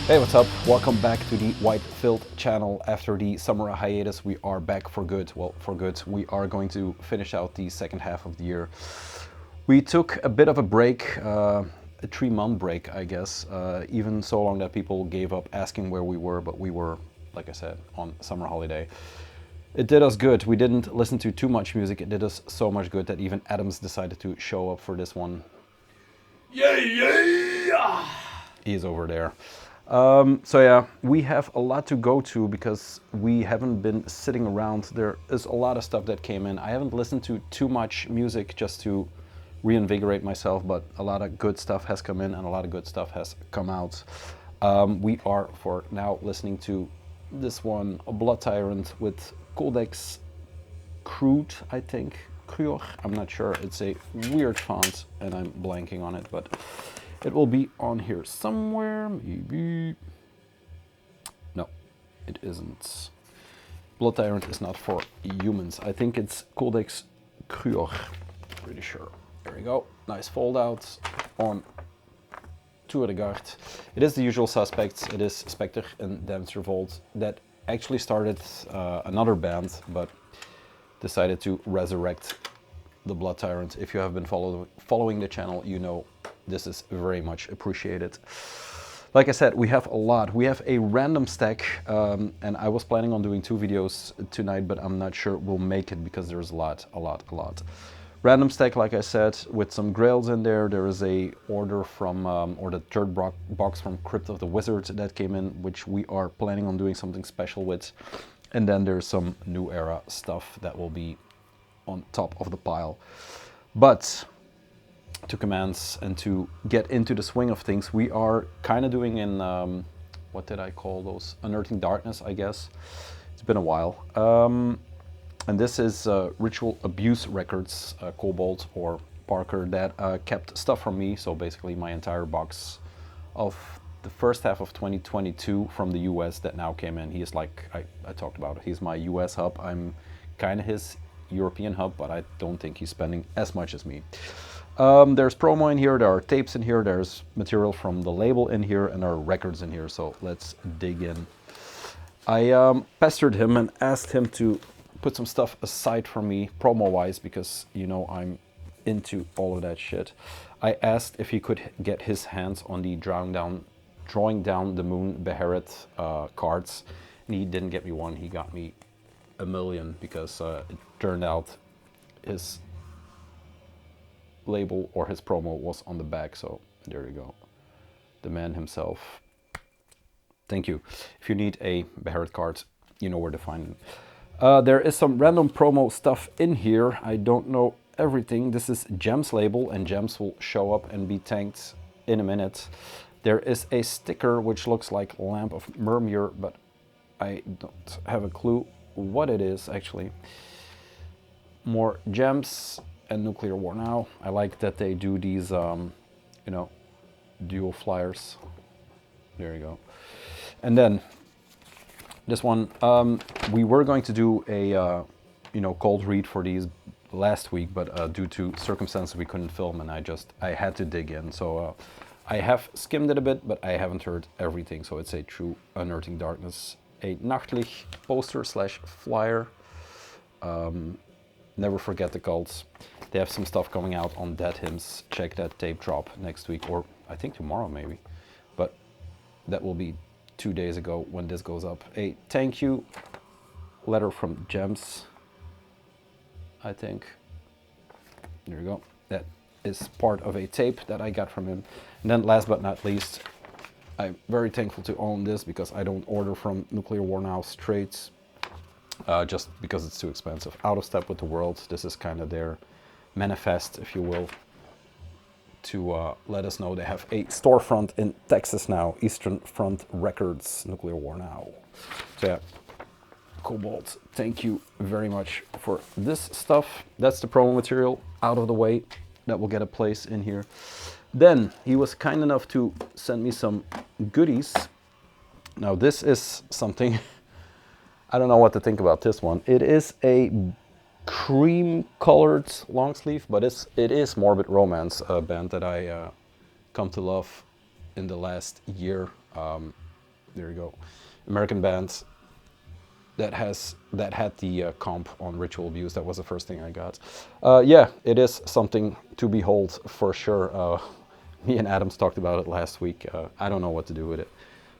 Hey, what's up? Welcome back to the White Filth channel. After the summer hiatus, we are back for good. Well, for good. We are going to finish out the second half of the year. We took a bit of a break, a 3-month break, I guess, even so long that people gave up asking where we were, but we were, like I said, on summer holiday. It did us good. We didn't listen to too much music. It did us so much good that even Athoms decided to show up for this one. Yeah! He's over there. So yeah, we have a lot to go to because we haven't been sitting around. There is a lot of stuff that came in. I haven't listened to too much music just to reinvigorate myself, but a lot of good stuff has come in and a lot of good stuff has come out. We are for now listening to this one, a Blood Tyrant with Codex Crude, I think. Cruor, I'm not sure. It's a weird font and I'm blanking on it, but it will be on here somewhere, maybe. No, it isn't. Blood Tyrant is not for humans. I think it's Codex Cruor. Pretty sure. There we go. Nice fold out on Tour de Garde. It is the usual suspects. It is Spectre and Damned Revolt that actually started another band, but decided to resurrect the Blood Tyrant. If you have been following the channel, you know this is very much appreciated. Like I said, we have a lot. We have a random stack, and I was planning on doing 2 videos tonight, but I'm not sure we'll make it because there's a lot. Random stack, like I said, with some grails in there. There is a order from, or the third box from Crypt of the Wizard that came in, which we are planning on doing something special with. And then there's some new era stuff that will be on top of the pile. But to commence and to get into the swing of things, we are kind of doing in, what did I call those? Unearthing Darkness, I guess. It's been a while. And this is Ritual Abuse Records, Kobold or Parker, that kept stuff from me. So basically my entire box of the first half of 2022 from the US that now came in. He is like, I talked about it, he's my US hub. I'm kind of his European hub, but I don't think he's spending as much as me. There's promo in here, there are tapes in here, there's material from the label in here, and there are records in here, so let's dig in. I pestered him and asked him to put some stuff aside for me, promo-wise, because, you know, I'm into all of that shit. I asked if he could get his hands on the Drawing Down the Moon Beherit cards, and he didn't get me one, he got me a million, because it turned out his label or his promo was on the back, so there you go. The man himself. Thank you. If you need a Beherit card, you know where to find them. There is some random promo stuff in here. I don't know everything. This is Gems label, and Gems will show up and be tanked in a minute. There is a sticker which looks like Lamp of Murmur, but I don't have a clue what it is actually. More Gems and Nuclear War Now. I like that they do these, you know, dual flyers. There you go. And then this one, we were going to do a, you know, cold read for these last week, but due to circumstances we couldn't film, and I had to dig in. So I have skimmed it a bit, but I haven't heard everything. So it's a true Unearthing Darkness, a Nachtlich poster / flyer. Never forget the cults. They have some stuff coming out on Dead Hymns. Check that tape drop next week, or I think tomorrow maybe. But that will be 2 days ago when this goes up. A thank you letter from Gems, I think. There you go. That is part of a tape that I got from him. And then last but not least, I'm very thankful to own this because I don't order from Nuclear War Now straight. Just because it's too expensive. Out of step with the world. This is kind of their manifest, if you will, to let us know they have a storefront in Texas now. Eastern Front Records, Nuclear War Now. So yeah, Kobold, thank you very much for this stuff. That's the promo material out of the way. That will get a place in here. Then he was kind enough to send me some goodies. Now this is something I don't know what to think about this one. It is a cream-colored long sleeve, but it is Morbid Romance, a band that I come to love in the last year. There you go. American band that had the comp on ritual abuse. That was the first thing I got. Yeah, it is something to behold for sure. Me and Adams talked about it last week. I don't know what to do with it,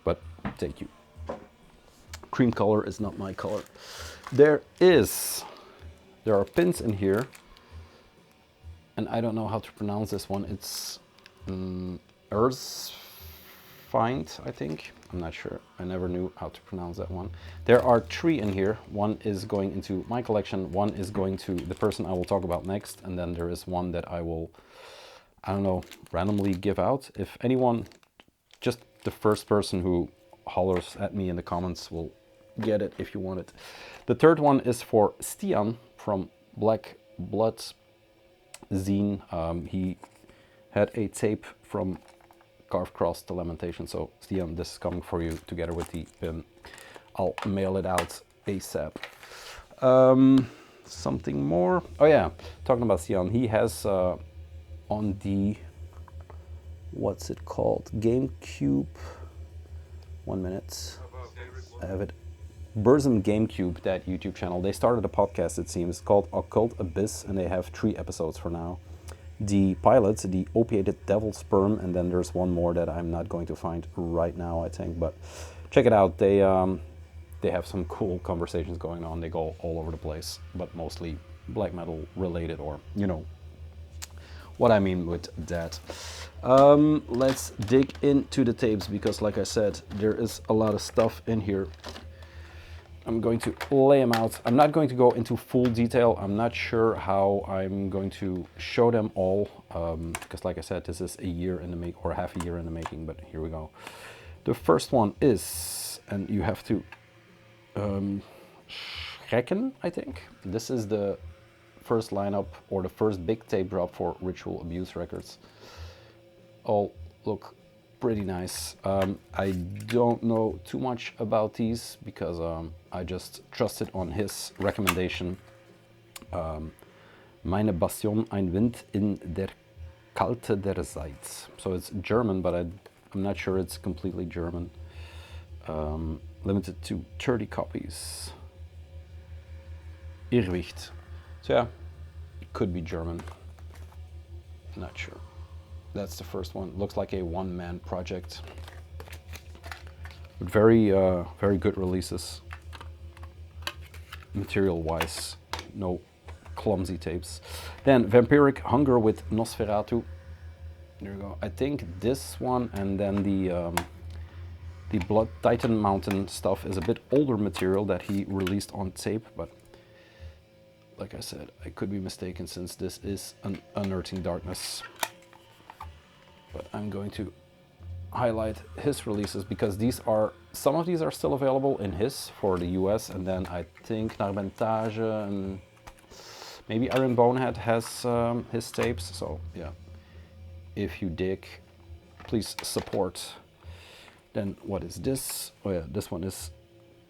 but thank you. Cream color is not my color. There are pins in here, and I don't know how to pronounce this one. It's Earth Find, I think. I'm not sure. I never knew how to pronounce that one. There are 3 in here. One is going into my collection. One is going to the person I will talk about next. And then there is one that I will, I don't know, randomly give out. If anyone, just the first person who hollers at me in the comments will get it if you want it. The third one is for Stian from Black Blood Zine. He had a tape from Carved Cross to Lamentation. So Stian, this is coming for you together with the pin. I'll mail it out ASAP. Something more. Oh yeah, talking about Stian, he has on the, what's it called? GameCube. 1 minute. I have it. Burzum GameCube, that YouTube channel. They started a podcast, it seems, called Occult Abyss, and they have 3 episodes for now. The pilot, the Opiated Devil Sperm, and then there's one more that I'm not going to find right now, I think. But check it out. They have some cool conversations going on. They go all over the place, but mostly black metal related, or you know what I mean with that. Let's dig into the tapes because, like I said, there is a lot of stuff in here. I'm going to lay them out. I'm not going to go into full detail. I'm not sure how I'm going to show them all because, like I said, this is a year in the make or half a year in the making. But here we go. The first one is, and you have to Schrecken, I think. This is the first lineup or the first big tape drop for Ritual Abuse Records. All look pretty nice. I don't know too much about these because I just trusted on his recommendation. Meine Bastion, ein Wind in der Kalte der Zeit. So it's German, but I'm not sure it's completely German. Limited to 30 copies. Irrwicht. So yeah, it could be German. Not sure. That's the first one. Looks like a one-man project. But very good releases. Material-wise, no clumsy tapes. Then Vampiric Hunger with Nosferatu. There you go. I think this one and then the Blood Titan Mountain stuff is a bit older material that he released on tape, but like I said, I could be mistaken since this is an Unearthing Darkness. But I'm going to highlight his releases because some of these are still available in his for the US, and then I think Narbentage and maybe Iron Bonehead has his tapes. So yeah, if you dig, please support. Then what is this? Oh yeah, this one is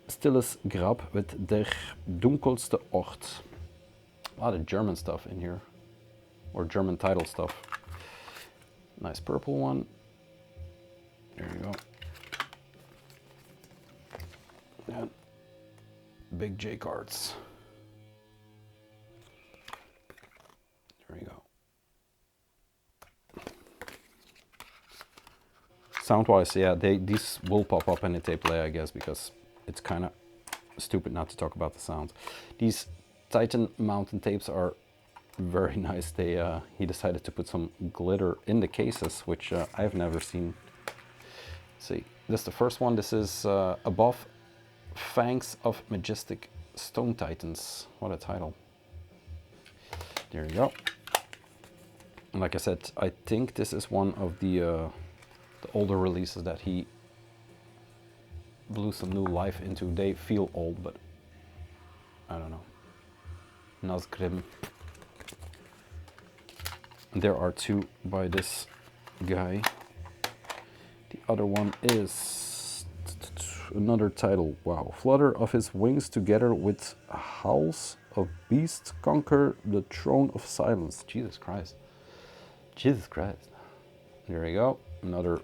Stilles Grab with Der Dunkelste Ort. A lot of German stuff in here, or German title stuff. Nice purple one. There you go. And big J cards. There you go. Sound-wise, yeah, these will pop up in the tape play, I guess, because it's kind of stupid not to talk about the sound. These Titan Mountain tapes are very nice. He decided to put some glitter in the cases, which I've never seen. Let's see, this is the first one. This is Above Fangs of Majestic Stone Titans. What a title. There you go. And like I said, I think this is one of the older releases that he blew some new life into. They feel old, but I don't know. Nazgrim. There are 2 by this guy. The other one is another title. Wow. Flutter of his wings together with howls of beasts conquer the throne of silence. Jesus Christ. Jesus Christ. There we go. Another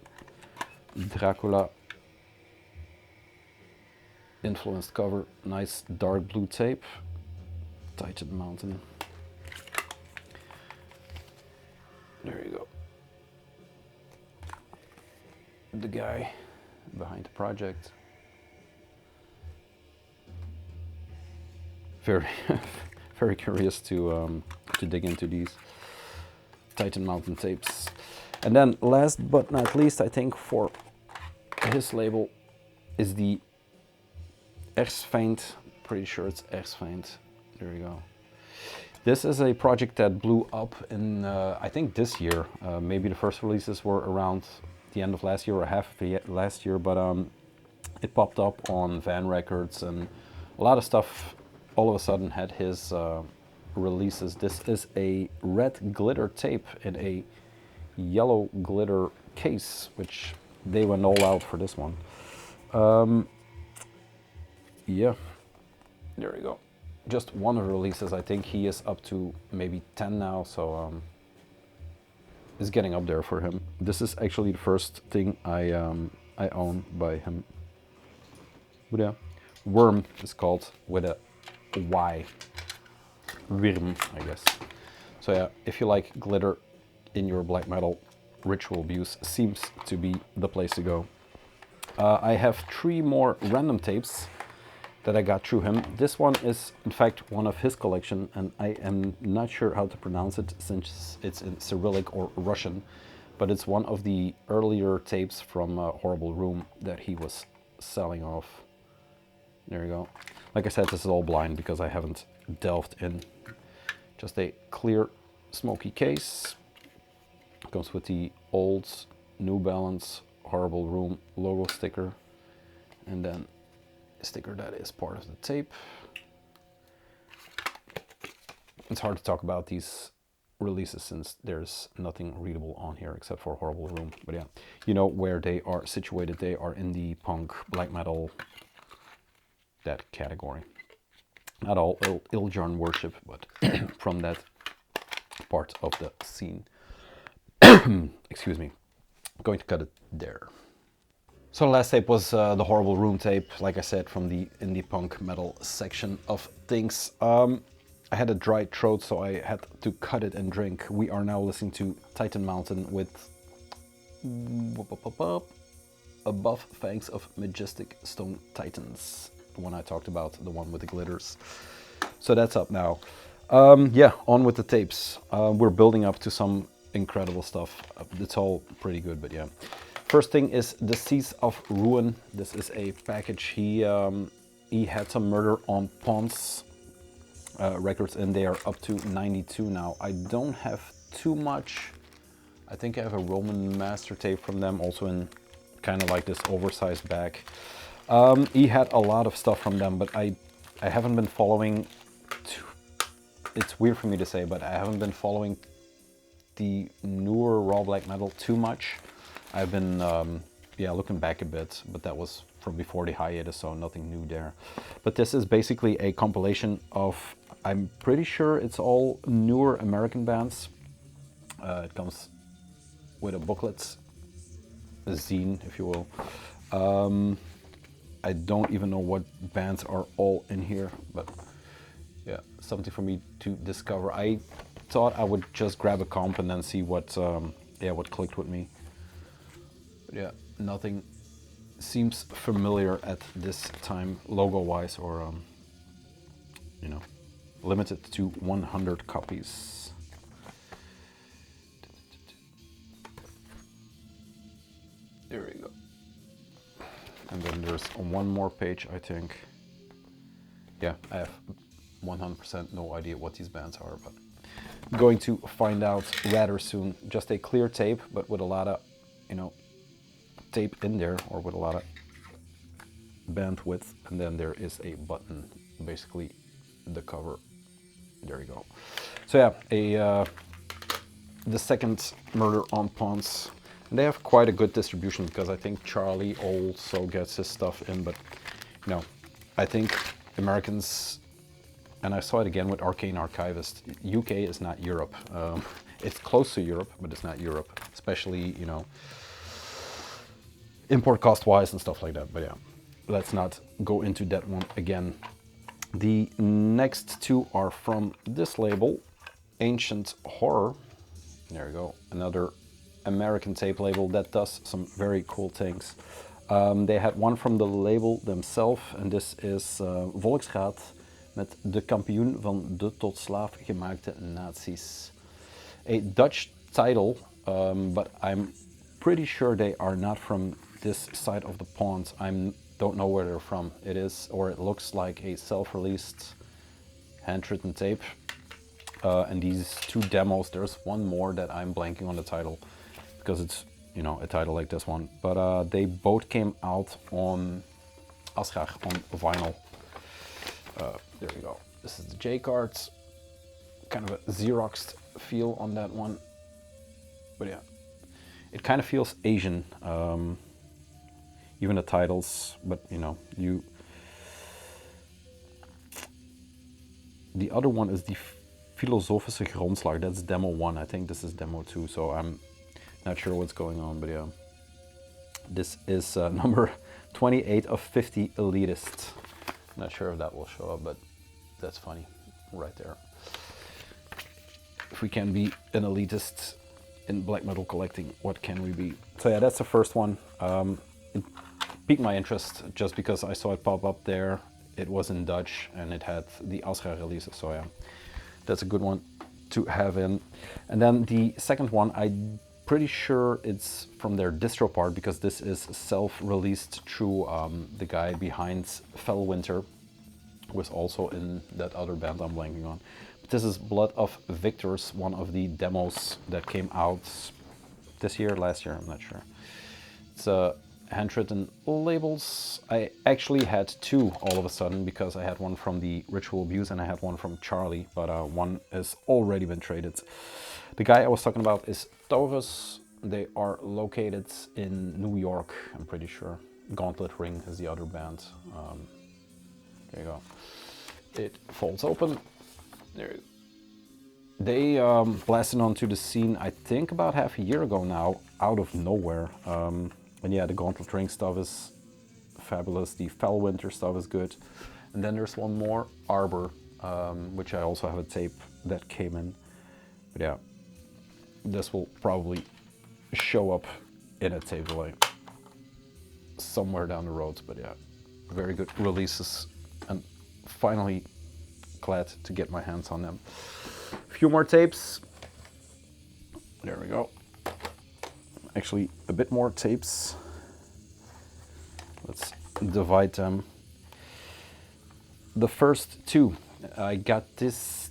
Dracula influenced cover, nice dark blue tape, Titan Mountain. There you go. The guy behind the project. Very, very curious to dig into these Titan Mountain tapes. And then last but not least, I think for his label is the Ersfeind. Pretty sure it's Ersfeind. There you go. This is a project that blew up in, I think this year. Maybe the first releases were around the end of last year or half of the last year, but it popped up on Van Records and a lot of stuff all of a sudden had his releases. This is a red glitter tape in a yellow glitter case, which they went all out for this one. Yeah, there we go. Just one of the releases. I think he is up to maybe 10 now, so it's getting up there for him. This is actually the first thing I own by him. But yeah, Worm is called with a Y. Wyrm, I guess. So yeah, if you like glitter in your black metal, Ritual Abuse seems to be the place to go. I have 3 more random tapes that I got through him. This one is in fact one of his collection, and I am not sure how to pronounce it since it's in Cyrillic or Russian, but it's one of the earlier tapes from Horrible Room that he was selling off. There you go. Like I said, this is all blind because I haven't delved in. Just a clear smoky case. Comes with the old New Balance Horrible Room logo sticker, and then sticker that is part of the tape. It's hard to talk about these releases since there's nothing readable on here except for Horrible Room. But yeah, you know where they are situated. They are in the punk, black metal, that category. Not all Iljarn worship, but from that part of the scene. Excuse me. I'm going to cut it there. So the last tape was the Horrible Room tape, like I said, from the indie punk metal section of things. I had a dry throat, so I had to cut it and drink. We are now listening to Titan Mountain with Above Fangs of Majestic Stone Titans. The one I talked about, the one with the glitters. So that's up now. Yeah, on with the tapes. We're building up to some incredible stuff. It's all pretty good, but yeah. First thing is The Seas of Ruin. This is a package. He had some Murder on Pawns records, and they are up to 92 now. I don't have too much. I think I have a Roman Master tape from them, also in kind of like this oversized bag. He had a lot of stuff from them, but I haven't been following. It's weird for me to say, but I haven't been following the newer raw black metal too much. I've been, yeah, looking back a bit, but that was from before the hiatus, so nothing new there. But this is basically a compilation of, I'm pretty sure it's all newer American bands. It comes with a booklet, a zine, if you will. I don't even know what bands are all in here, but yeah, something for me to discover. I thought I would just grab a comp and then see what, yeah, what clicked with me. Yeah, nothing seems familiar at this time, logo-wise, or you know, limited to 100 copies. There we go. And then there's one more page, I think. Yeah, I have 100% no idea what these bands are, but I'm going to find out rather soon. Just a clear tape, but with a lot of, you know, tape in there, or with a lot of bandwidth, and then there is a button, basically the cover. There you go. So yeah, the second Murder on Pawns. They have quite a good distribution because I think Charlie also gets his stuff in, but you know, I think Americans, and I saw it again with Arcane Archivist, UK is not Europe. It's close to Europe, but it's not Europe, especially, you know, import cost wise and stuff like that. But yeah, let's not go into that one again. The next two are from this label, Ancient Horror. There we go, another American tape label that does some very cool things. They had one from the label themselves, and this is Volksraad met De kampioen van de tot slaaf gemaakte nazi's. A Dutch title, but I'm pretty sure they are not from this side of the pond. I don't know where they're from. It is, or it looks like a self-released handwritten tape. And these two demos, there's one more that I'm blanking on the title because it's, you know, a title like this one. But they both came out on Asgard on vinyl. There we go. This is the J cards. Kind of a Xeroxed feel on that one. But yeah, it kind of feels Asian. Even the titles, but you know, the other one is the Filosofische Grondslag. That's demo 1. I think this is demo 2, so I'm not sure what's going on, but yeah. This is number 28 of 50 elitist. Not sure if that will show up, but that's funny right there. If we can be an elitist in black metal collecting, what can we be? So yeah, that's the first one. It piqued my interest just because I saw it pop up there. It was in Dutch and it had the Asgard releases, so yeah, that's a good one to have in. And then the second one, I'm pretty sure it's from their distro part because this is self-released through the guy behind Fellwinter, who was also in that other band I'm blanking on. But this is Blood of Victors, one of the demos that came out this year, last year, I'm not sure. It's handwritten labels. I actually had two all of a sudden because I had one from the Ritual Abuse and I had one from Charlie, but one has already been traded. The guy I was talking about is Taurus. They are located in New York, I'm pretty sure. Gauntlet Ring is the other band. There you go. It folds open. There. They blasted onto the scene, I think about half a year ago now, out of nowhere. And yeah, the Gauntlet Ring stuff is fabulous. The Fellwinter stuff is good. And then there's one more, Arbor, which I also have a tape that came in. But yeah, this will probably show up in a tape delay somewhere down the road. But yeah, very good releases. And finally glad to get my hands on them. A few more tapes. There we go. Actually, a bit more tapes. Let's divide them. The first two, I got these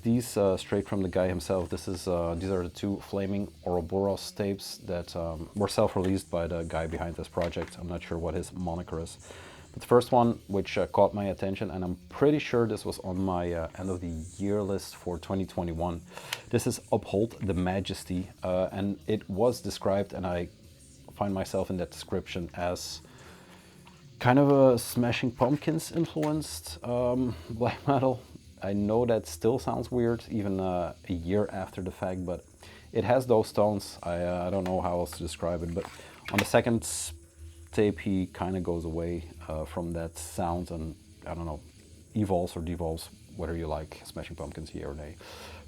straight from the guy himself. These are the two Flaming Ouroboros tapes that were self-released by the guy behind this project. I'm not sure what his moniker is. But the first one, which caught my attention, and I'm pretty sure this was on my end of the year list for 2021. This is Uphold the Majesty, and it was described, and I find myself in that description, as kind of a Smashing Pumpkins influenced black metal. I know that still sounds weird, even a year after the fact, but it has those tones. I don't know how else to describe it, but on the second tape he kind of goes away from that sound and, I don't know, evolves or devolves, whatever you like, Smashing Pumpkins here or there.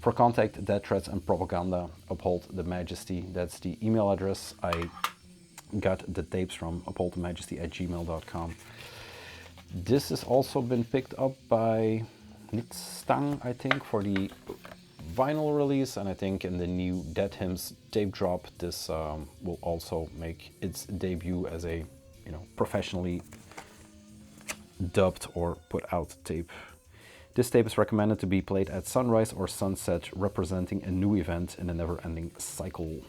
For contact, Death Threats and Propaganda, Uphold the Majesty. That's the email address I got the tapes from, upholdthemajesty@gmail.com. This has also been picked up by NIC165, I think, for the vinyl release, and I think in the new Dead Hymns tape drop, this will also make its debut as a, you know, professionally dubbed or put out tape. This tape is recommended to be played at sunrise or sunset, representing a new event in a never-ending cycle.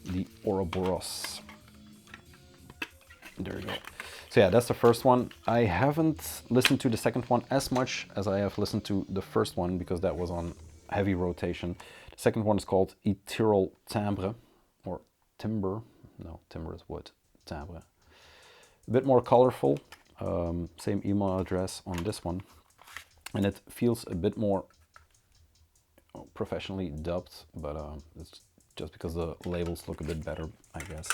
The Ouroboros. There you go. So yeah, that's the first one. I haven't listened to the second one as much as I have listened to the first one because that was on heavy rotation. The second one is called Ethereal Timbre, or Timber. No, timber is wood. Timbre. A bit more colorful. Same email address on this one. And it feels a bit more professionally dubbed, but it's just because the labels look a bit better, I guess.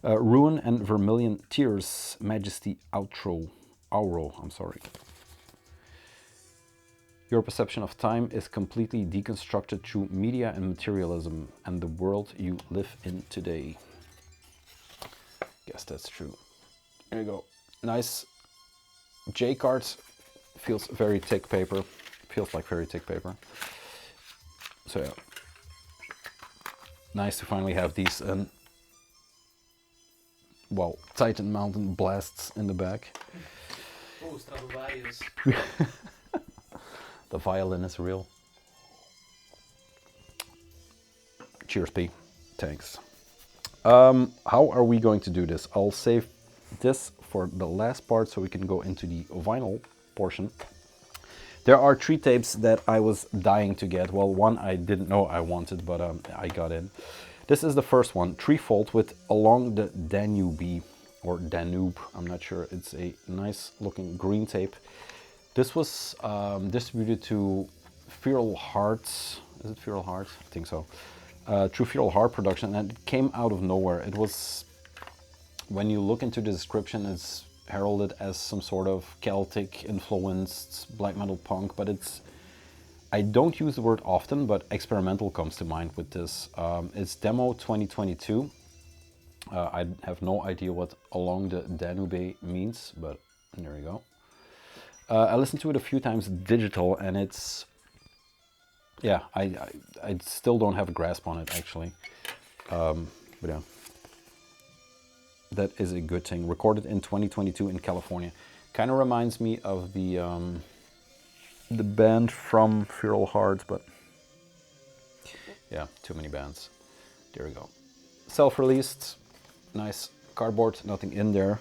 Ruin and Vermilion Tears, Majesty Auro, I'm sorry. Your perception of time is completely deconstructed through media and materialism and the world you live in today. Guess that's true. There you go. Nice J card. Feels very thick paper. Feels like very thick paper. So yeah. Nice to finally have these well, Titan Mountain blasts in the back. Oh, Stradivarius. The violin is real. Cheers, P. Thanks. How are we going to do this? I'll save this for the last part so we can go into the vinyl portion. There are 3 tapes that I was dying to get. Well, one I didn't know I wanted, but I got in. This is the first one, Threefold with Along the Danube, or Danube, I'm not sure. It's a nice looking green tape. This was distributed to Feral Hearts. Is it Feral Heart? I think so. Through Feral Heart production, and it came out of nowhere. It was, when you look into the description, it's heralded as some sort of Celtic influenced black metal punk, but it's, I don't use the word often, but experimental comes to mind with this. It's demo 2022. I have no idea what Along the Danube means, but there we go. I listened to it a few times digital, and it's, yeah, I still don't have a grasp on it actually, but yeah, that is a good thing. Recorded in 2022 in California. Kind of reminds me of the band from Feral Heart, but yeah, too many bands. There we go. Self-released, nice cardboard, nothing in there.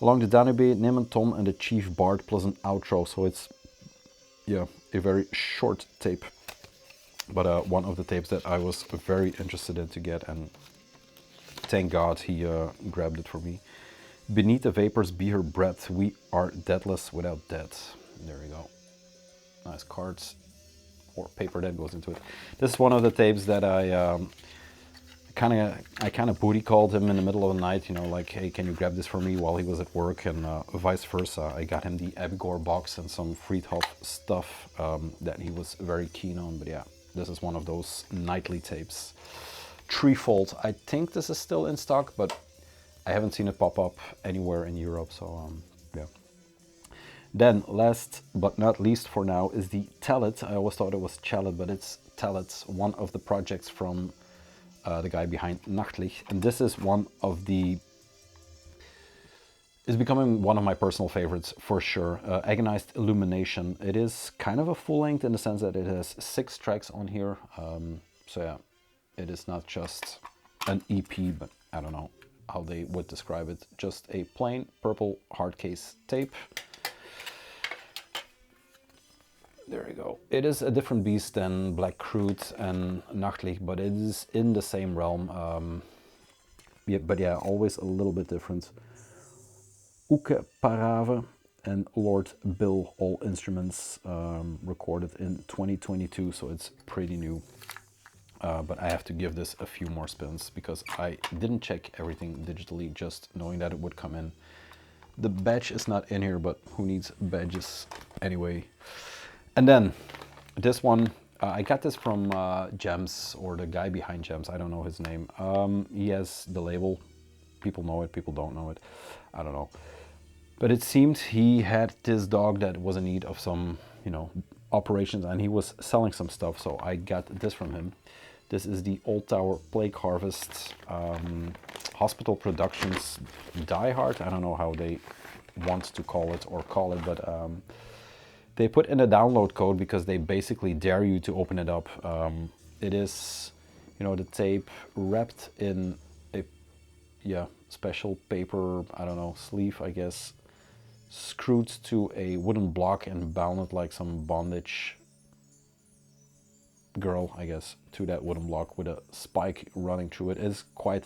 Along the Danube, Nementon and the Chief Bard plus an outro, so it's, yeah, a very short tape. But one of the tapes that I was very interested in to get, and thank God he grabbed it for me. Beneath the vapors be her breath, we are deathless without death. There we go. Nice cards, or paper that goes into it. This is one of the tapes that I kind of booty called him in the middle of the night, you know, like, hey, can you grab this for me while he was at work, and vice versa. I got him the Abigor box and some Friedhof stuff that he was very keen on, but yeah, this is one of those nightly tapes. Threefold, I think this is still in stock, but I haven't seen it pop up anywhere in Europe, so yeah. Then, last but not least for now, is the Talit. I always thought it was Chalit, but it's Talit, one of the projects from the guy behind Nachtlicht, and this is one of the, is becoming one of my personal favorites for sure. Agonized Illumination. It is kind of a full length in the sense that it has 6 tracks on here, so yeah, it is not just an EP, but I don't know how they would describe it, just a plain purple hard case tape. There you go. It is a different beast than Black Crude and Nachtlicht, but it is in the same realm. Yeah, but yeah, always a little bit different. Uke Parave and Lord Bill, all instruments, recorded in 2022, so it's pretty new. But I have to give this a few more spins because I didn't check everything digitally, just knowing that it would come in. The badge is not in here, but who needs badges anyway? And then this one, I got this from Gems, or the guy behind Gems, I don't know his name. He has the label, people know it, people don't know it, I don't know. But it seemed he had this dog that was in need of some, you know, operations, and he was selling some stuff, so I got this from him. This is the Old Tower Plague Harvest, Hospital Productions Die Hard, I don't know how they want to call it, but they put in a download code because they basically dare you to open it up. It is, you know, the tape wrapped in a, yeah, special paper, I don't know, sleeve, I guess, screwed to a wooden block and bound like some bondage girl, I guess, to that wooden block with a spike running through it. It is quite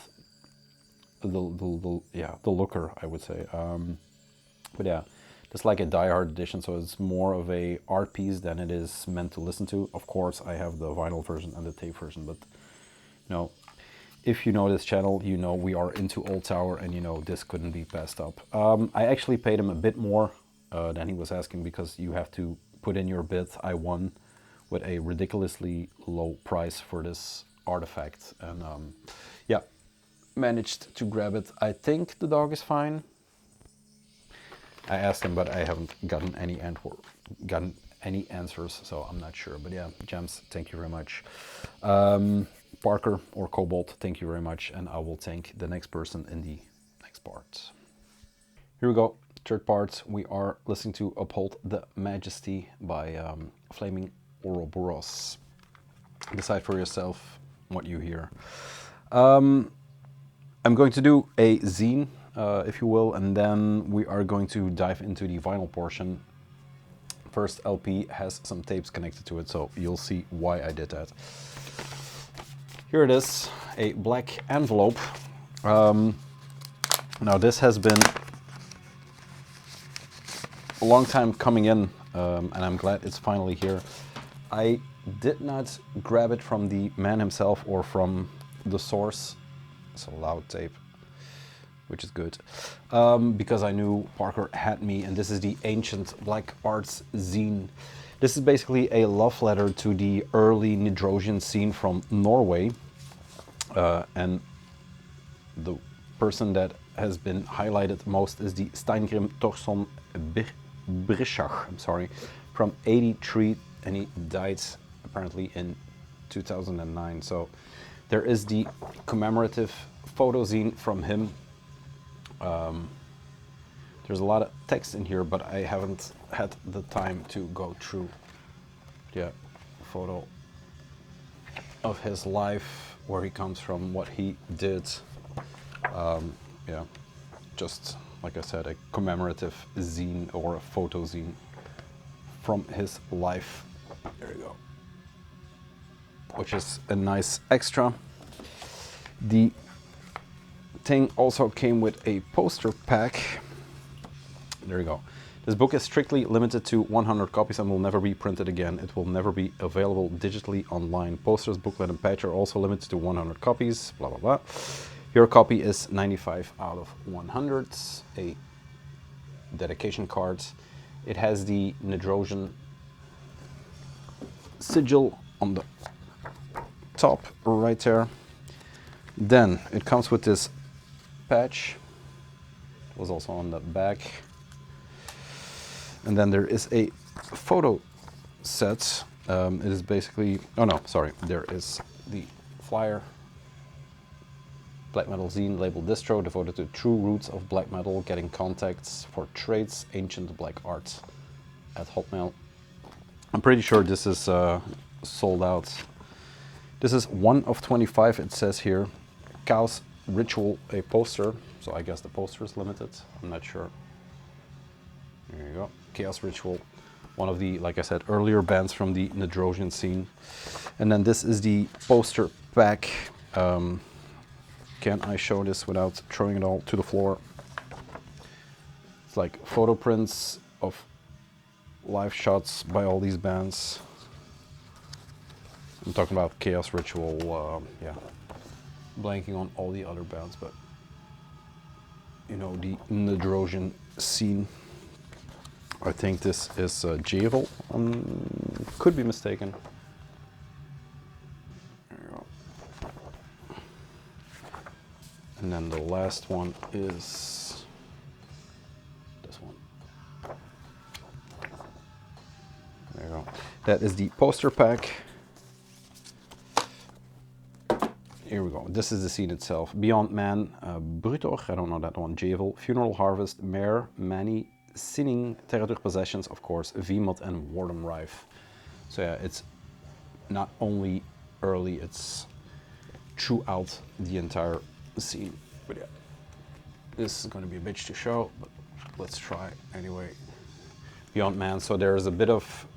the looker, I would say. But yeah. It's like a Die Hard edition, so it's more of a art piece than it is meant to listen to. Of course, I have the vinyl version and the tape version, but you know, if you know this channel, you know we are into Old Tower, and you know this couldn't be passed up. I actually paid him a bit more than he was asking, because you have to put in your bid. I won with a ridiculously low price for this artifact, and yeah, managed to grab it. I think the dog is fine. I asked him, but I haven't gotten any answers, so I'm not sure. But yeah, Gems, thank you very much. Parker or Kobold, thank you very much, and I will thank the next person in the next part. Here we go, third part. We are listening to Uphold the Majesty by Flaming Ouroboros. Decide for yourself what you hear. I'm going to do a zine, if you will, and then we are going to dive into the vinyl portion. First LP has some tapes connected to it, so you'll see why I did that. Here it is, a black envelope. Now this has been a long time coming in, and I'm glad it's finally here. I did not grab it from the man himself or from the source. It's a loud tape, which is good, because I knew Parker had me, and this is the Ancient Black Arts zine. This is basically a love letter to the early Nidrosian scene from Norway, and the person that has been highlighted most is the Steingrim Torsson Brischach, I'm sorry, from '83, and he died apparently in 2009. So there is the commemorative photo zine from him. There's a lot of text in here, but I haven't had the time to go through the photo of his life, where he comes from, what he did. Yeah, just like I said, a commemorative zine or a photo zine from his life. There you go. Which is a nice extra. The thing also came with a poster pack. There you go. This book is strictly limited to 100 copies and will never be printed again. It will never be available digitally online. Posters, booklet, and patch are also limited to 100 copies. Blah, blah, blah. Your copy is 95 out of 100. A dedication card. It has the Nidrosian sigil on the top right there. Then it comes with this patch. It was also on the back. And then there is a photo set. It is basically, oh no, sorry, there is the flyer. Black metal zine labeled distro, devoted to true roots of black metal, getting contacts for trades, ancient black art at Hotmail. I'm pretty sure this is sold out. This is 1 of 25, it says here. Chaos Ritual, a poster, so I guess the poster is limited, I'm not sure. There you go, Chaos Ritual, one of the, like I said, earlier bands from the Nidrosian scene. And then this is the poster pack. Can I show this without throwing it all to the floor? It's like photo prints of live shots by all these bands. I'm talking about Chaos Ritual, yeah. Blanking on all the other bands, but you know, the Nidrosian scene. I think this is Rital. Could be mistaken. There you go. And then the last one is this one. There you go. That is the poster pack. Here we go. This is the scene itself. Beyond Man, Brutor, I don't know that one, Javel, Funeral Harvest, Mare, Manny, Sinning, Terratur Possessions, of course, Vmod, and Wardom Rife. So yeah, it's not only early, it's throughout the entire scene. But yeah, this is going to be a bitch to show, but let's try anyway. Beyond Man, so there's a bit of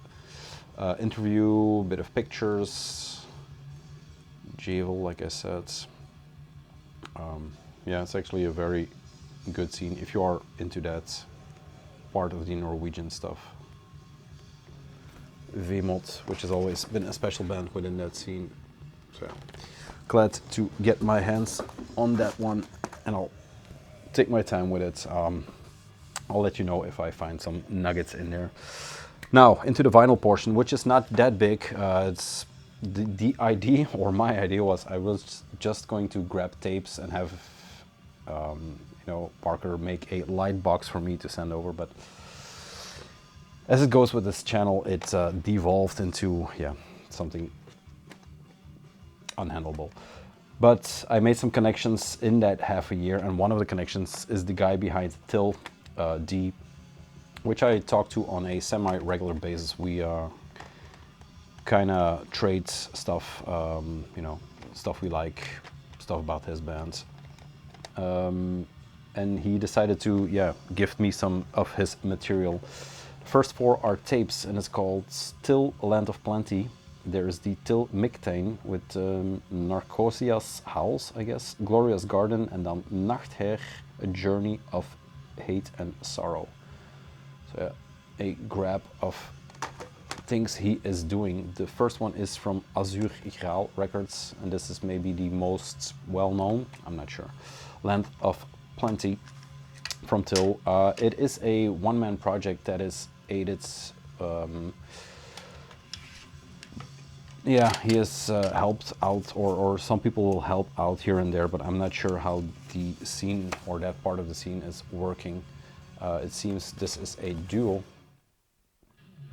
interview, a bit of pictures. Javel, like I said. Yeah, it's actually a very good scene if you are into that part of the Norwegian stuff. Vmod, which has always been a special band within that scene. So, glad to get my hands on that one, and I'll take my time with it. I'll let you know if I find some nuggets in there. Now, into the vinyl portion, which is not that big. It's the idea, or my idea was, I was just going to grab tapes and have, you know, Parker make a light box for me to send over, but as it goes with this channel, it devolved into, yeah, something unhandleable. But I made some connections in that half a year, and one of the connections is the guy behind Till D, which I talk to on a semi-regular basis. We kind of trade stuff, you know, stuff we like, stuff about his band. And he decided to, yeah, gift me some of his material. First 4 are tapes, and it's called Till Land of Plenty. There is the Till Mictane with Narcosia's House, I guess, Glorious Garden, and then Nachther, A Journey of Hate and Sorrow. So yeah, a grab of things he is doing. The first one is from Azur Records, and this is maybe the most well-known, I'm not sure, Land of Plenty from Till. It is a one-man project that is aided, yeah, he has helped out, or some people will help out here and there, but I'm not sure how the scene or that part of the scene is working. It seems this is a duo.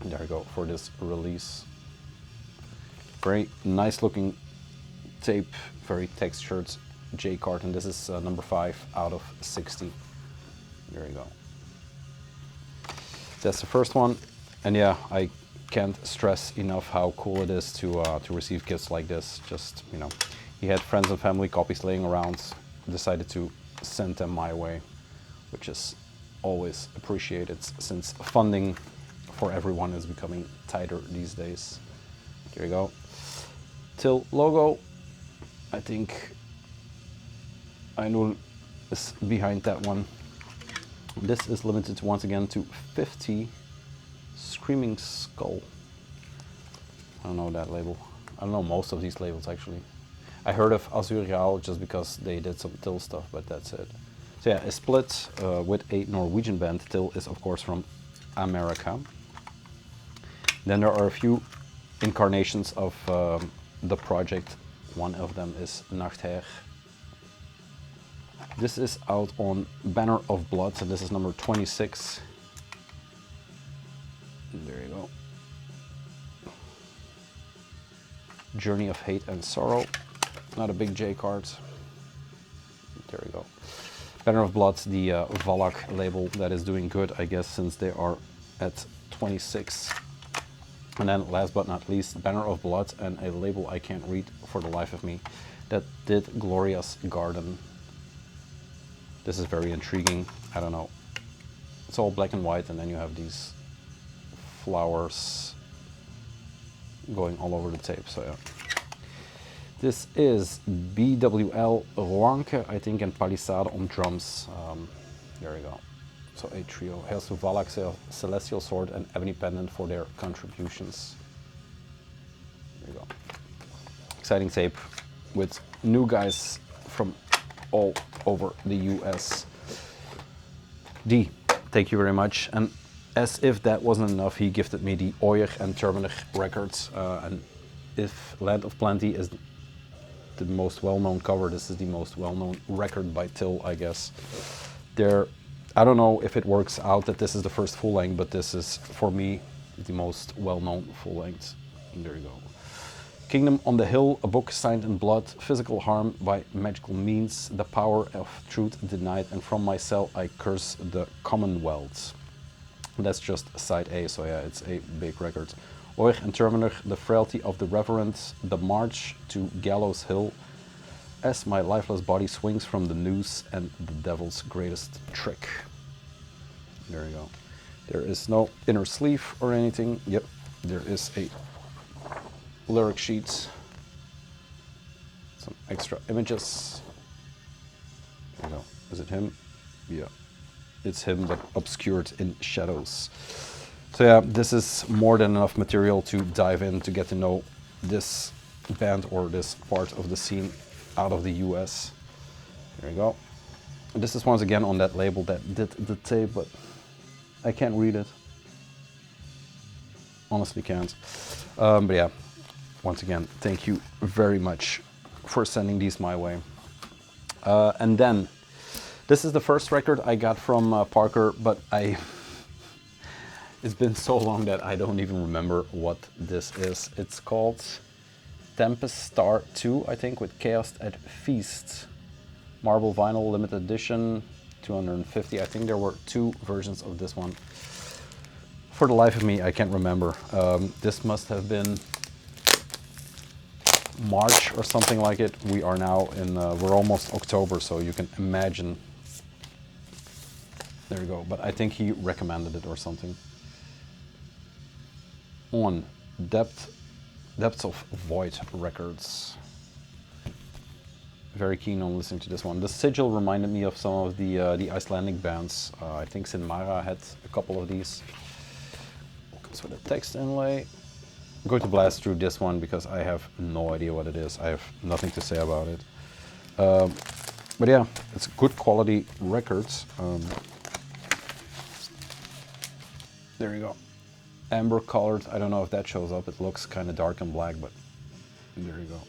There we go, for this release. Very nice looking tape, very textured J card, and this is number 5 out of 60. There you go. That's the first one, and yeah, I can't stress enough how cool it is to receive gifts like this. Just, you know, he had friends and family copies laying around, decided to send them my way, which is always appreciated since funding for everyone is becoming tighter these days. Here you go. Till logo. I think Ainul is behind that one. This is limited once again to 50. Screaming Skull. I don't know that label. I don't know most of these labels actually. I heard of Azurial just because they did some Till stuff, but that's it. So yeah, a split with a Norwegian band. Till is of course from America. Then there are a few incarnations of the project. One of them is Nachther. This is out on Banner of Blood, and this is number 26. There you go. Journey of Hate and Sorrow. Not a big J card. There we go. Banner of Blood, the Valak label that is doing good, I guess, since they are at 26. And then last but not least, Banner of Blood and a label I can't read for the life of me that did Glorious Garden. This is very intriguing. I don't know. It's all black and white, and then you have these flowers going all over the tape. So yeah. This is BWL Roanke, I think, and Palisade on drums. There we go. So a trio. Hails to Valak, Celestial Sword, and Ebony Pendant for their contributions. There you go. Exciting tape with new guys from all over the US. D, thank you very much. And as if that wasn't enough, he gifted me the Oyer and Terminer records. And if Land of Plenty is the most well-known cover, this is the most well-known record by Till, I guess. I don't know if it works out that this is the first full length, but this is, for me, the most well-known full length. And there you go. Kingdom on the Hill, a book signed in blood, physical harm by magical means, the power of truth denied, and from my cell I curse the Commonwealth. That's just side A, so yeah, it's a big record. Oer and Terminer, the frailty of the reverend, the march to Gallows Hill, as my lifeless body swings from the noose and the devil's greatest trick. There you go. There is no inner sleeve or anything. Yep, there is a lyric sheet, some extra images. There you go. Is it him? Yeah, it's him, but obscured in shadows. So yeah, this is more than enough material to dive in to get to know this band or this part of the scene out of the US. There you go. This is once again on that label that did the tape, but I can't read it. Honestly can't. But yeah, once again, thank you very much for sending these my way. And then, this is the first record I got from Parker, but it's been so long that I don't even remember what this is. It's called Tempest Star 2, I think, with Chaos at Feast. Marble vinyl, limited edition, 250. I think there were 2 versions of this one. For the life of me, I can't remember. This must have been March or something like it. We are now in, we're almost October, so you can imagine. There you go, but I think he recommended it or something. On Depths of Void Records. Very keen on listening to this one. The sigil reminded me of some of the Icelandic bands. I think Sinmara had a couple of these. Comes with a text inlay. I'm going to blast through this one because I have no idea what it is. I have nothing to say about it. But yeah, it's good quality records. There you go. Amber colored. I don't know if that shows up. It looks kind of dark and black, but there you go.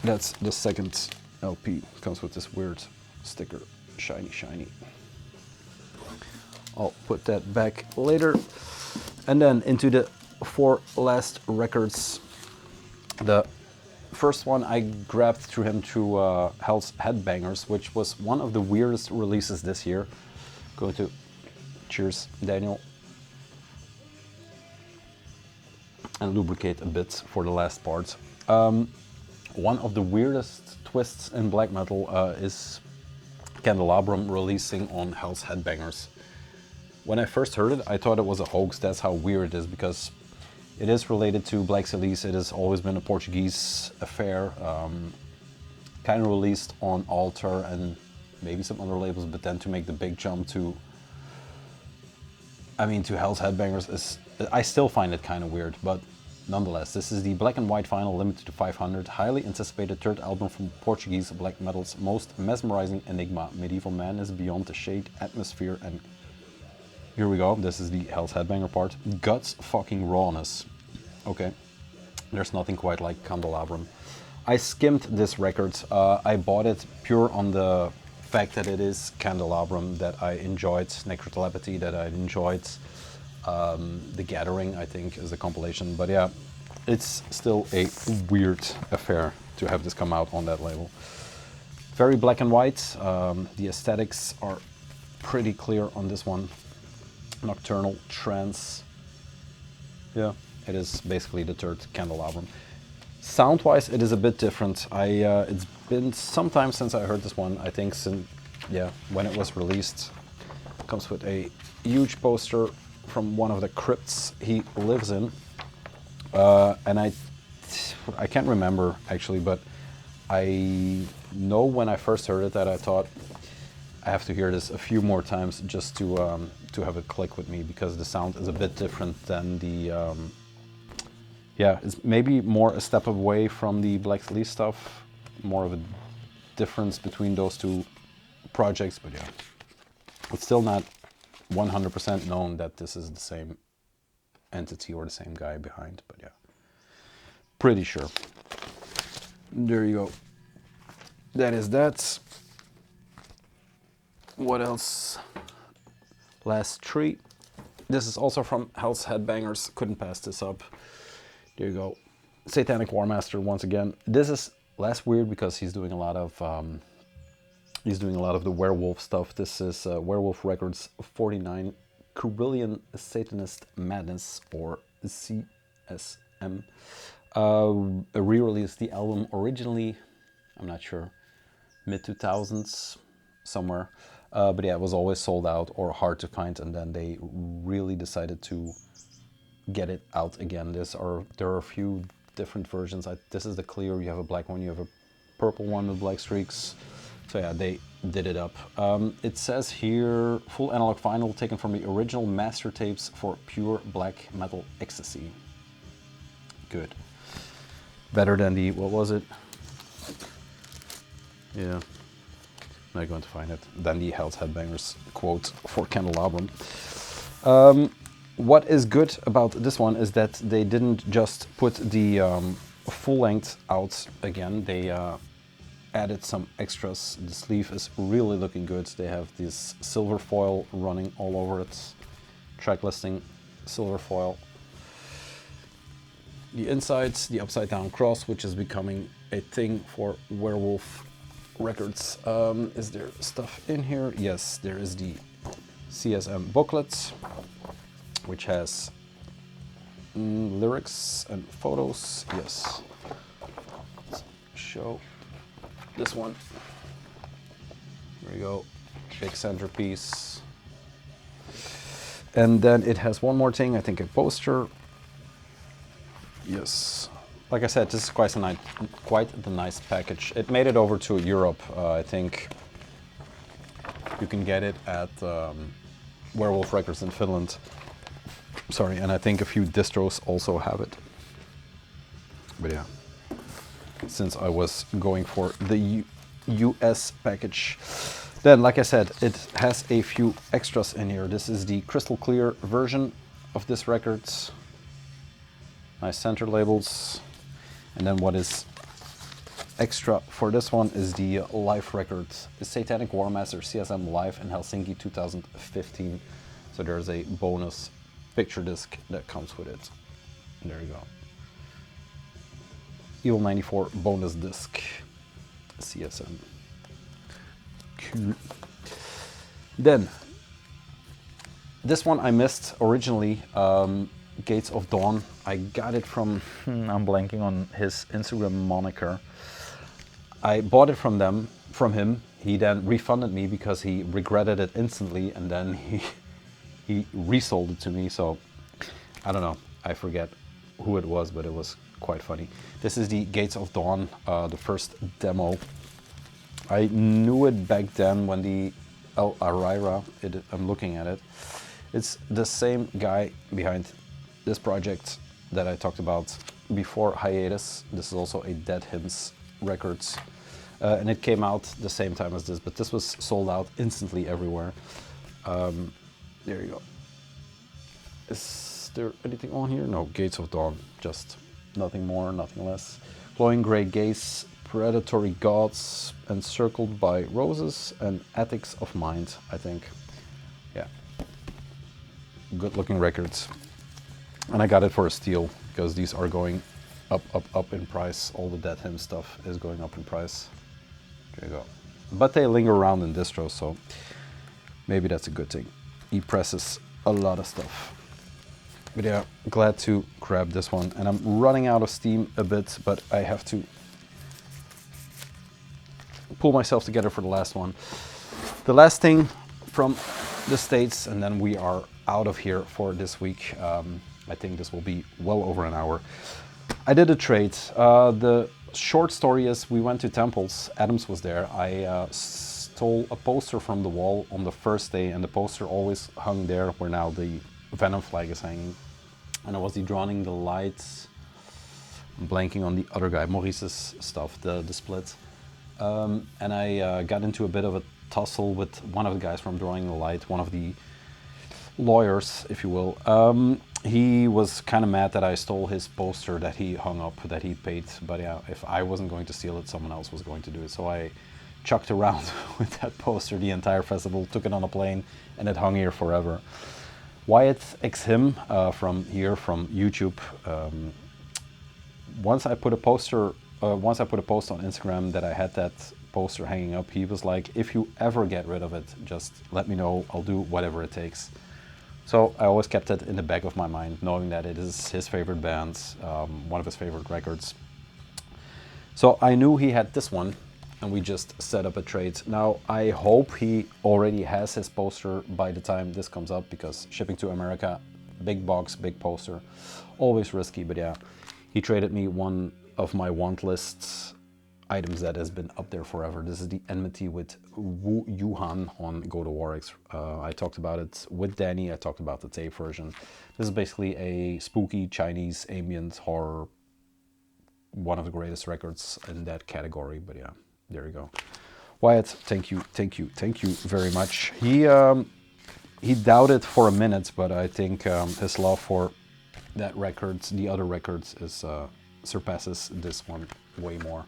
That's the second LP. Comes with this weird sticker. Shiny, shiny. I'll put that back later. And then into the 4 last records. The first one I grabbed through him through Hell's Headbangers, which was one of the weirdest releases this year. Go to... Cheers, Daniel. And lubricate a bit for the last part. One of the weirdest twists in black metal is Candelabrum releasing on Hell's Headbangers. When I first heard it, I thought it was a hoax. That's how weird it is, because it is related to Black Celise. It has always been a Portuguese affair, kind of released on Altar and maybe some other labels, but then to make the big jump to, to Hell's Headbangers I still find it kind of weird, but nonetheless, this is the black and white vinyl limited to 500, highly anticipated third album from Portuguese black metal's most mesmerizing enigma, Medieval Madness Beyond the Shade, Atmosphere, and here we go, this is the Hell's Headbanger part, Guts fucking rawness. Okay, there's nothing quite like Candelabrum. I skimmed this record, I bought it pure on the fact that it is Candelabrum, that I enjoyed Necrotelepathy, that I enjoyed The Gathering, I think, is a compilation. But yeah, it's still a weird affair to have this come out on that label. Very black and white. The aesthetics are pretty clear on this one. Nocturnal trance. Yeah, it is basically the third Candelabrum. Sound-wise, it is a bit different. It's been some time since I heard this one. I think since, yeah, when it was released. It comes with a huge poster from one of the crypts he lives in. And I can't remember actually, but I know when I first heard it that I thought I have to hear this a few more times just to have it click with me, because the sound is a bit different than the yeah, it's maybe more a step away from the Black Celise stuff, more of a difference between those two projects, but yeah, it's still not 100% known that this is the same entity or the same guy behind, but yeah, pretty sure. There you go. That is that. What else? Last three. This is also from Hell's Headbangers. Couldn't pass this up. There you go. Satanic Warmaster once again. This is less weird because he's doing a lot of the werewolf stuff. This is Werewolf Records 49 Carillion Satanist Madness, or CSM. Re-released the album originally, I'm not sure, mid-2000s somewhere. But yeah, it was always sold out or hard to find, and then they really decided to get it out again. There are a few different versions. This is the clear, you have a black one, you have a purple one with black streaks. So yeah, they did it up. It says here, full analog vinyl taken from the original master tapes for pure black metal ecstasy. Good. Better than the, what was it? Yeah, I'm not going to find it. Than the Hell's Headbangers quote for Candelabrum. What is good about this one is that they didn't just put the full length out again. They added some extras. The sleeve is really looking good. They have this silver foil running all over it. Track listing, silver foil. The insides, the upside down cross, which is becoming a thing for Werewolf records. Is there stuff in here? Yes, there is the CSM booklet, which has lyrics and photos. Yes. Let's show this one. There we go. Big centerpiece. And then it has one more thing, I think a poster. Yes. Like I said, this is quite the nice package. It made it over to Europe. I think you can get it at Werewolf Records in Finland. Sorry, and I think a few distros also have it. But yeah, since I was going for the US package. Then, like I said, it has a few extras in here. This is the crystal clear version of this record. Nice center labels. And then what is extra for this one is the live record, the Satanic War Master CSM Live in Helsinki 2015. So there's a bonus picture disc that comes with it. And there you go. Evil 94 bonus disc, CSM. Cool. Then, this one I missed originally, Gates of Dawn. I got it from, I'm blanking on his Instagram moniker. I bought it from him. He then refunded me because he regretted it instantly, and then he resold it to me. So I don't know, I forget who it was, but it was quite funny. This is the Gates of Dawn, the first demo. I knew it back then when the El Arira, I'm looking at it. It's the same guy behind this project that I talked about before Hiatus. This is also a Dead Hymns Records. And it came out the same time as this, but this was sold out instantly everywhere. There you go. Is there anything on here? No, Gates of Dawn, just nothing more, nothing less. Glowing Grey Gaze, Predatory Gods, Encircled by Roses, and Ethics of Mind, I think. Yeah. Good looking records. And I got it for a steal, because these are going up in price. All the Dead Hymn stuff is going up in price. There you go. But they linger around in distros, so maybe that's a good thing. He presses a lot of stuff. But yeah, glad to grab this one. And I'm running out of steam a bit, but I have to pull myself together for the last one. The last thing from the States, and then we are out of here for this week. I think this will be well over an hour. I did a trade. The short story is we went to Temples. Athoms was there. I stole a poster from the wall on the first day, and the poster always hung there where now the Venom flag is hanging. And I was drawing the lights. I'm blanking on the other guy, Maurice's stuff, the split. And I got into a bit of a tussle with one of the guys from Drawing the Light, one of the lawyers, if you will. He was kind of mad that I stole his poster that he hung up, that he paid. But yeah, if I wasn't going to steal it, someone else was going to do it. So I chucked around with that poster the entire festival, took it on a plane, and it hung here forever. Wyatt X him from YouTube. Once I put a post on Instagram that I had that poster hanging up, he was like, if you ever get rid of it, just let me know, I'll do whatever it takes. So I always kept it in the back of my mind, knowing that it is his favorite band, one of his favorite records. So I knew he had this one, and we just set up a trade. Now I hope he already has his poster by the time this comes up, because shipping to America, big box, big poster, always risky. But yeah, he traded me one of my want list items that has been up there forever. This is the Enmity with Wu Yuhan on Go to Warx. I talked about it with Danny. I talked about the tape version. This is basically a spooky Chinese ambient horror one of the greatest records in that category. But yeah, there you go. Wyatt, thank you very much. He doubted for a minute, but I think his love for that record, the other records, is surpasses this one way more.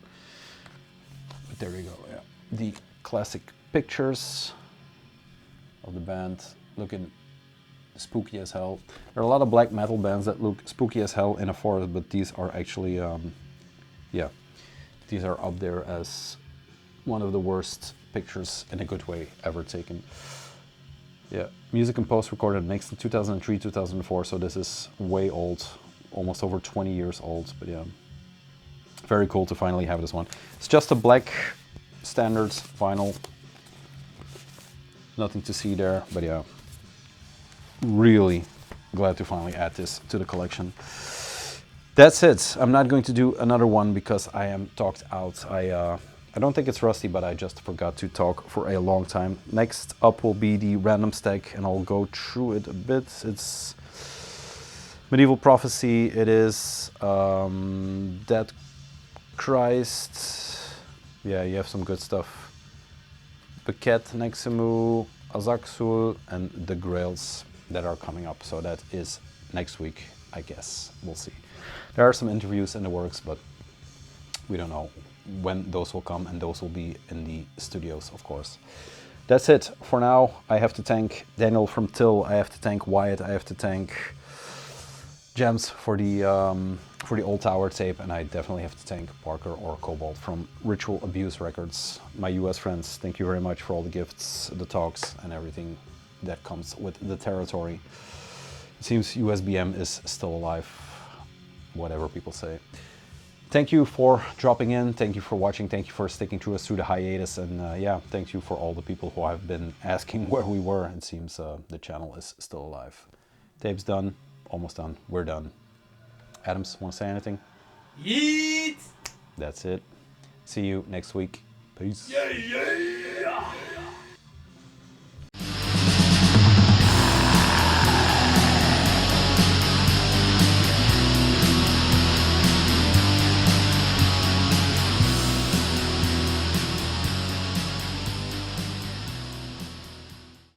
But there you go. Yeah, the classic pictures of the band looking spooky as hell. There are a lot of black metal bands that look spooky as hell in a forest, but these are actually, yeah, these are up there as one of the worst pictures in a good way ever taken. Yeah, music and post recorded mixed in 2003, 2004, so this is way old, almost over 20 years old, but yeah. Very cool to finally have this one. It's just a black standard vinyl. Nothing to see there, but yeah. Really glad to finally add this to the collection. That's it. I'm not going to do another one because I am talked out. I don't think it's rusty, but I just forgot to talk for a long time. Next up will be the random stack, and I'll go through it a bit. It's Medieval Prophecy. It is Dead Christ. Yeah, you have some good stuff. Paquette, Neximu, Azaxul, and the Grails that are coming up. So that is next week, I guess. We'll see. There are some interviews in the works, but we don't know when those will come, and those will be in the studios, of course. That's it for now. I have to thank Daniel from Till. I have to thank Wyatt. I have to thank Gems for the Old Tower tape, and I definitely have to thank Parker or Kobold from Ritual Abuse Records. My US friends, thank you very much for all the gifts, the talks, and everything that comes with the territory. It seems USBM is still alive, whatever people say. Thank you for dropping in, thank you for watching, thank you for sticking to us through the hiatus, and yeah, thank you for all the people who have been asking where we were. It seems the channel is still alive. Tape's done, almost done, we're done. Athoms, want to say anything? Yeet! That's it. See you next week. Peace. Yeah, yeah!